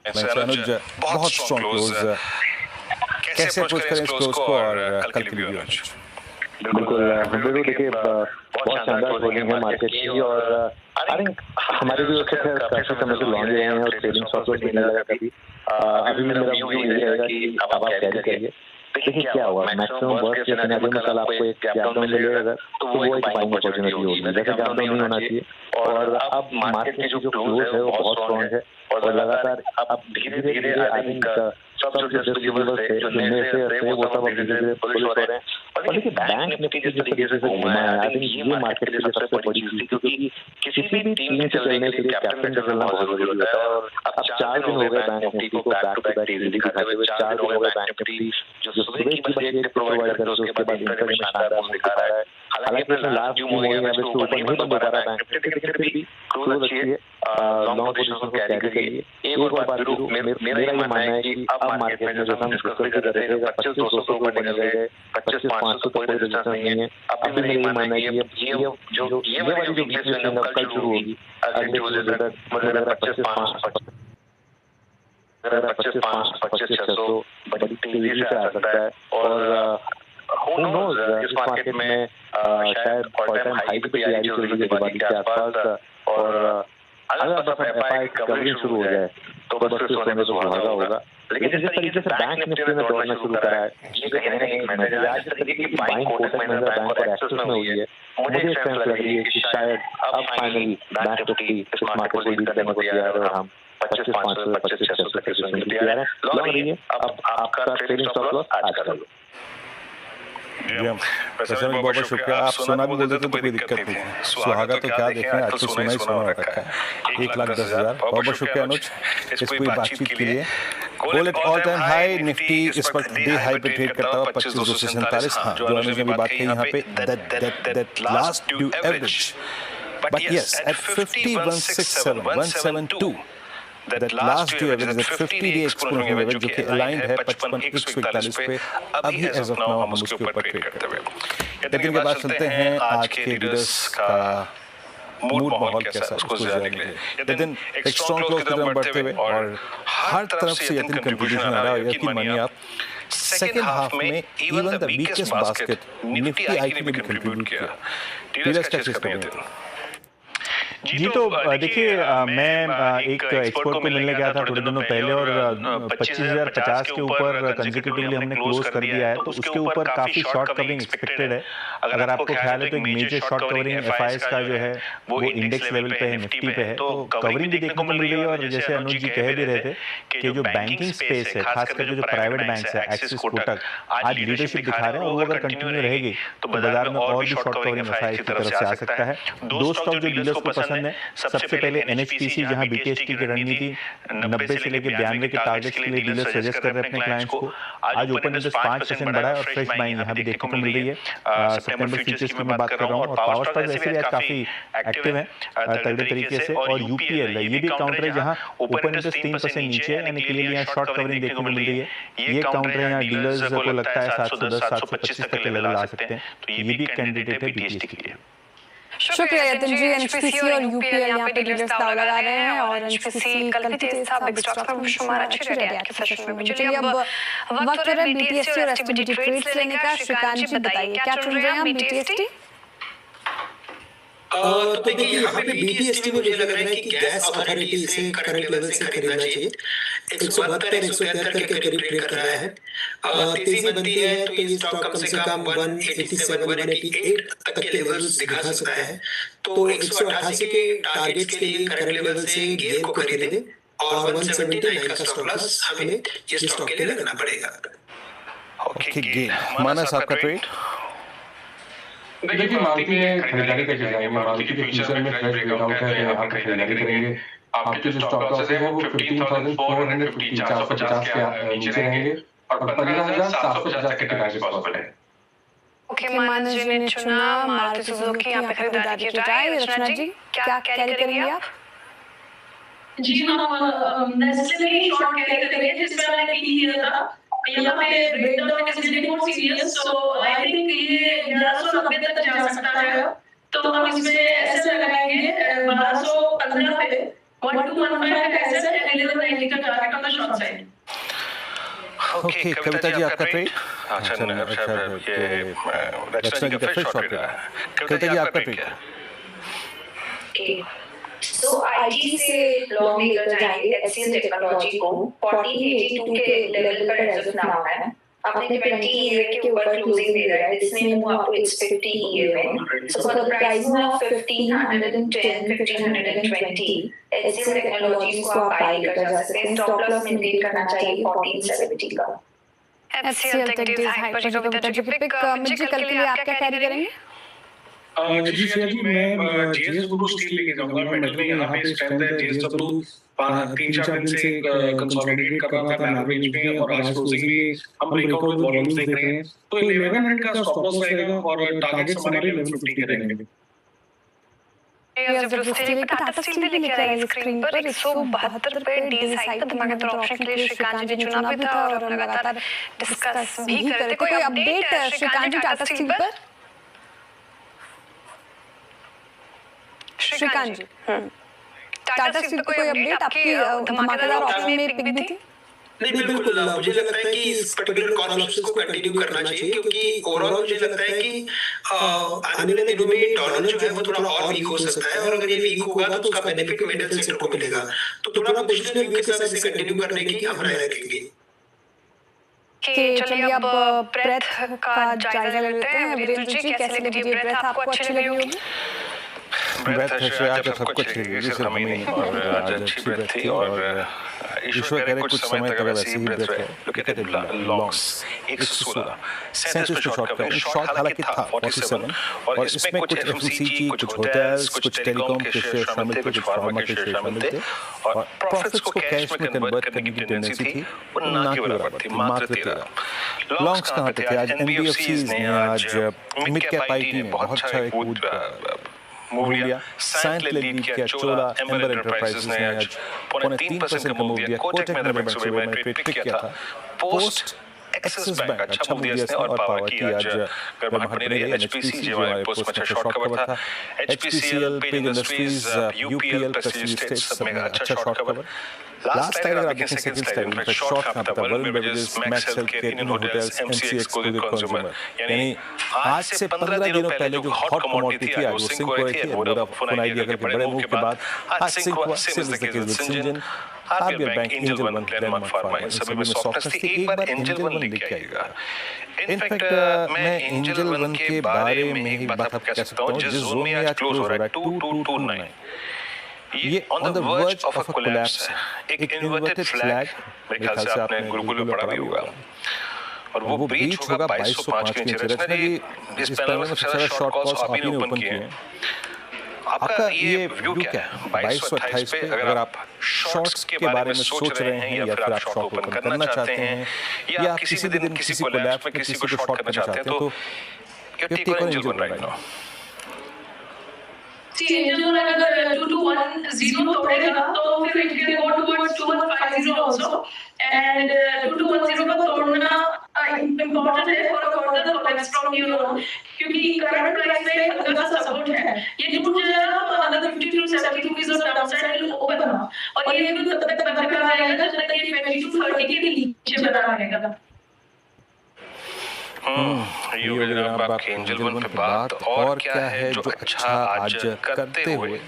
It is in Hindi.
से अनुज बहुत स्ट्रॉन्ग क्लोज, कैसे अप्रोच करें इस क्लोज को और कल के लिए भी अनुज? बिल्कुल देखिए बहुत शानदार क्लोजिंग है मार्केट की और आई थिंक हमारे भी उससे काफी समय से लॉन्ग रहे हैं और ट्रेडिंग स्टॉप लॉस भी नहीं लगा कभी। अभी भी मेरा व्यू यही रहेगा कि अब आप कैरी करिए। देखिए क्या हुआ, मैक्सिमम वर्स्ट केस सिनेरियो में कल आपको एक गैप डाउन मिलेगा अगर तो वो एक बाइंग अपॉर्चुनिटी होगी, वैसे गैप डाउन नहीं होना चाहिए। और अब मार्केट की जो क्लोज है वो बहुत स्ट्रॉन्ग है और लगातार अब धीरे धीरे आई थिंक सब जो डिसबिलीवर्स थे, जो नए थे वो सब अब धीरे धीरे पुलिस हो रहे हैं। और देखिए बैंक निफ्टी जिस तरीके से घूमा है, आई थिंक ये मार्केट के लिए सबसे बड़ी चीज थी, क्योंकि किसी भी टीम से चलने के लिए कैप्टन का चलना बहुत जरूरी होता है। और अब 4 दिन हो गए बैंक निफ्टी को बैक टू बैक तेजी दिखाते हुए, 4 दिन हो गए बैंक निफ्टी जो सुबह की बस एक प्रोवाइड करते हैं, उसके बाद इंटर में शानदार मूव दिखा रहा है। हालांकि इसमें लास्ट जो मूविंग एवरेज के ऊपर नहीं बंद हो पा रहा है बैंक निफ्टी, लेकिन फिर भी क्लोज अच्छी है। लॉन्ग पोजीशन को कैरी करिए। एक और बात करूं, मेरा ये मानना है कि अब मार्केट में जो हम डिस्कस भी कर रहे थे, 25,200 को ऊपर निकल गए, 25,500 कोई रेजिस्टेंस नहीं है। अब भी मेरा ये मानना है कि ये वाली जो वीकनेस है कल शुरू होगी अगले ट्यूसडे तक, मतलब 25,500 25,600 बड़ी तेजी से आ सकता है। और who knows, इस मार्केट में शायद ऑल टाइम हाई की तैयारी चल रही है दिवाली के आसपास। और अगर बस एफआई कवरिंग शुरू हो जाए तो बस फिर सोने पे सुहागा होगा। लेकिन जिस तरीके से बैंक निफ्टी में दौड़ना शुरू करा है, ये कहीं ना कहीं मैसेज है। आज जिस तरीके की बाइंग कोटक महिंद्रा बैंक और एक्सिस में हुई है, मुझे एक सेंस लग रही है कि शायद अब फाइनली बैंक निफ्टी इस मार्केट को लीड करने को तैयार है और हम 25,500 से 25,600 तक स्विंग के लिए तैयार है। लॉन्ग रहिए। अब आपका ट्रेडिंग स्टॉप लॉस आज कर लो। वैसे में बहुत शुक्रिया। आप सोना भी बोल देते तो कोई दिक्कत नहीं थी, सुहागा तो क्या देखें, आज तो सोना ही सोना रखा है। 1,10,000। बहुत बहुत शुक्रिया अनुज इस पूरी बातचीत के लिए। Gold at all time high, Nifty इस वक्त डे हाई पे ट्रेड करता हुआ 25,247। हाँ, जो अनुज ने भी बात की यहाँ पे, that last due average, but yes at 50,167 172, that last due average, that 50-day exponential average जो कि aligned है 55,141 पे, अभी as of now हम उसके ऊपर ट्रेड करते हुए। लेकिन के बाद चलते हैं आज के लीडर्स का मूड माहौल कैसा है उसको जानने के लिए। यतिन एक स्ट्रॉन्ग क्लोज की तरफ बढ़ते हुए और हर तरफ से यतिन कंट्रीब्यूशन आ रहा है। यकीन मानिए आप, सेकेंड हाफ में even the weakest basket Nifty आई ने भी कंट्रीब्यूट किया। लीडर्स का चीज कर जी तो देखिए मैं एक एक्सपर्ट को मिलने गया था थोड़े दिनों पहले और 25,050 के ऊपर कंसेक्यूटिवली हमने क्लोज कर दिया है, तो उसके ऊपर काफी शॉर्ट कवरिंग एक्सपेक्टेड है। अगर आपको ख्याल है तो एक मेजर शॉर्ट कवरिंग एफआईएस का जो है वो इंडेक्स लेवल पे है, निफ्टी पे है, तो कवरिंग भी देखने को मिल रही है। और जैसे अनुज जी कह भी रहे थे कि जो बैंकिंग स्पेस है, खासकर जो प्राइवेट बैंक है एक्सिस कोटक आज लीडरशिप दिखा रहे हैं, और वो अगर कंटिन्यू रहेगी तो बाजार में और भी शॉर्ट कवरिंग एफआईएस की तरफ से आ सकता है। दो स्टॉक जो डीलर्स को पसंद है, सबसे पहले एनएचपीसी, जहां बीटीएसटी की रणनीति 90 से लेकर 92 के टारगेट्स के लिए डीलर सजेस्ट कर रहे हैं अपने क्लाइंट्स को। आज ओपन इंटरेस्ट 5% बढ़ा है और फ्रेश बाइंग यहां भी देखने को मिल रही है। सितंबर फ्यूचर्स की मैं बात कर रहा हूं, और पावर स्टॉक वैसे भी आज काफी एक्टिव है तगड़े तरीके से। और यूपीएल ये भी काउंटर है जहां ओपन इंटरेस्ट 3% नीचे है, यानी कि यहाँ शॉर्ट कवरिंग देखने को मिल रही है। ये काउंटर है, यहाँ डीलर्स को लगता है 710 725 तक के लेवल आ सकते हैं, तो ये भी एक कैंडिडेट है बीटीएसटी के लिए। शुक्रिया यतिन जी। एनएचपीसी और यूपीएल यहाँ पे डीलर्स दाव लगा रहे हैं, और एनएचपीसी कल भी तेज था, बिग स्टॉक्स में शुमार अच्छी रही है के सेशन में। चलिए अब वक्त है बीटीएसटी और एसपीजी ट्रेड्स लेने का। श्रीकांत जी बताइए क्या चुन रहे हैं हम बीटीएसटी? तो देखिए यहाँ पे बीटीएसटी में मुझे लग रहा है कि गैस अथॉरिटी इसे करंट लेवल से खरीदना चाहिए। 172 173 के करीब ट्रेड कर रहा है। तेजी बनती है तो ये स्टॉक कम से कम 187 188 तक के लेवल्स दिखा सकता है। तो 188 के टारगेट्स के लिए करंट लेवल से गेयर को खरीदें और 179 का स्टॉप लॉस हमें ये स्टॉक के लिए रखना पड़ेगा। ओके गेयर मानस आपका ट्रेड? देखिए मारुति में खरीदारी करके जाएंगे, मारुति के फ्यूचर में फ्रेश ब्रेकआउट है, यहाँ पे खरीदारी करेंगे। आपके जो स्टॉप लॉसेस है वो 15,450 450 के नीचे रहेंगे और 15,750 तक के टारगेट पॉसिबल है। ओके मानस जी ने चुना मारुति सुजुकी, यहाँ पे खरीदारी की जाए। रचना जी क्या कैरी करेंगे आप? जी हम नेस्ले में शॉर्ट कैरी करेंगे, जिस तरह मैंने की था। यहाँ पे breakdown is very more serious, so I think ये 1190 तक जा सकता है। तो हम इसमें ऐसे लगाएंगे 1215 पे 1215 का ऐसा 1190 का टारगेट हम ओके कविता जी आपका ट्रेड अच्छा ये रचना जी का फिर शॉर्ट रहा है कविता जी आपका ट्रेड सो आईटी से लॉन्ग लेकर जाएंगे एचसीएल टेक्नोलॉजी को 1482 के लेवल पर एज ऑफ नाउ है अपने 20 ईयर के ऊपर क्लोजिंग दे रहा है जिसमें वो आपको 650 ईयर में so for the price of 1510 1520 HCL technologies को आप बाय करके जा सकते हैं स्टॉप लॉस मेंटेन करना चाहिए 1470 का एचसीएल टेक डीज हाई पर जो कविता जी पिक मिर्जी कल के लिए आप क्या कैरी करेंगे? जी श्रेया जी मैं जेएसडब्ल्यू स्टील लेके जाऊंगा मेटल में यहाँ पे स्ट्रेंथ है जेएसडब्ल्यू 3-4 दिन से कंसोलिडेट कर रहा था एवरेज में और आज क्लोजिंग में हम ब्रेकआउट विद वॉल्यूम्स देख रहे हैं तो 1100 का स्टॉप लॉस रहेगा और टारगेट्स हमारे 1150 के रहेंगे टाटा स्टील भी लिखा है स्क्रीन पर 172 पे डीज हाई का धमाकेदार ऑप्शन के लिए श्रीकांत जी ने चुना भी था और हम लगातार डिस्कस भी करते कोई अपडेट श्रीकांत जी टाटा स्टील पर? श्रीकांत जी टाटा स्टील पर कोई अपडेट आपकी धमाकेदार ऑप्शन में पिक भी थी? नहीं बिल्कुल मुझे लगता है कि इस पर्टिकुलर कॉल ऑप्शंस को कंटिन्यू करना चाहिए क्योंकि ओवरऑल मुझे लगता है कि आने वाले दिनों में डॉलर जो है वो थोड़ा और वीक हो सकता है और अगर ये वीक होगा तो उसका बेनिफिट मेटल सेक्टर को मिलेगा तो थोड़ा पोजीशनल व्यू के साथ इसे कंटिन्यू करने की हम राय रखेंगे। चलिए अब ब्रेथ का जायजा ले लेते हैं। वीरेंद्र जी कैसे लगी ये ब्रेथ आपको अच्छी लगी होगी? ब्रेथ आज सबको अच्छी लगी सिर्फ हमें नहीं और आज अच्छी ब्रेथ थी और ईश्वर करे कुछ समय तक वैसे ही ब्रेथ है लुक एट द लॉन्ग्स 116 37 पे शॉर्ट कर शॉर्ट हालांकि था 47 और इसमें कुछ एफएमसीजी कुछ होटल्स कुछ टेलीकॉम के शेयर शामिल थे कुछ फार्मा के शेयर शामिल थे और प्रॉफिट्स को कैश में कन्वर्ट करने की टेंडेंसी थी वो ना के बराबर थी मात्र 13 लॉन्ग्स कहां पे थे आज एनबीएफसीज ने आज मिड कैप आईटी ने बहुत अच्छा एक मूव लिया साइंट ले लीड किया चोला एम्बर एंटरप्राइजेस ने आज 0.3% का मूव लिया कोटक महिंद्रा बैंक से मैंने ट्रेड पिक किया था पोस्ट एक्सिस बैंक अच्छा मूव दिया इसने और पावर की आज गर्माहट बनी रही एचपीसी जो हमारे पोस्ट में अच्छा शॉर्ट कवर था HPCL page industries UPL Prestige Estates सब में अच्छा शॉर्ट कवर लास्ट टाइम अगर आप देखें सेकंड टाइम में शॉर्ट था वर्ल्ड बेवरेजेस मैक्स हेल्थकेयर इन होटल्स एमसीएक्स एक्सक्लूसिव कंज्यूमर यानी आज से 15 दिनों पहले जो हॉट कमोडिटी थी आज वो सिंक हो रही थी वोडाफोन आइडिया के बड़े मूव के बाद आज सिंक हुआ same is the case with Syngene RBL bank Angel One Landmark pharma इन सभी में सॉफ्टनेस थी एक बार एंजल वन लेके आएगा इनफैक्ट मैं एंजल वन के बारे में ही बात आप कह सकता हूं जिस जोन में आज क्लोज हो रहा है 2229 ये on the verge of a collapse है एक इन्वर्टेड फ्लैग मेरे ख्याल से आपने गुरुकुल में पढ़ा भी होगा और वो ब्रीच होगा 2205 के नीचे रचना जी इस पैनल में सबसे ज्यादा शॉर्ट कॉल्स आप ही ने ओपन किए हैं आपका ये व्यू क्या है 2228 पे अगर आप शॉर्ट्स के बारे में सोच रहे हैं या फिर आप शॉर्ट ओपन करना चाहते हैं या आप किसी दिन किसी कोलैप्स में किसी को शॉर्ट करना चाहते हैं तो you take on Angel One right now See, Angel One अगर 2210 तोड़ेगा तो फिर it can go towards 2150 also and 2210 का तोड़ना important है for a further collapse from here on क्योंकि current price में हल्का सा support है ये टूट जाएगा तो another 50 to 70 rupees of downside will open up और ये भी तब तक बरकरार रहेगा जब तक ये 20 to 30 के नीचे बना रहेगा। योगी जनाब आपके एंजल वन पे बात और क्या है जो अच्छा आज करते हुए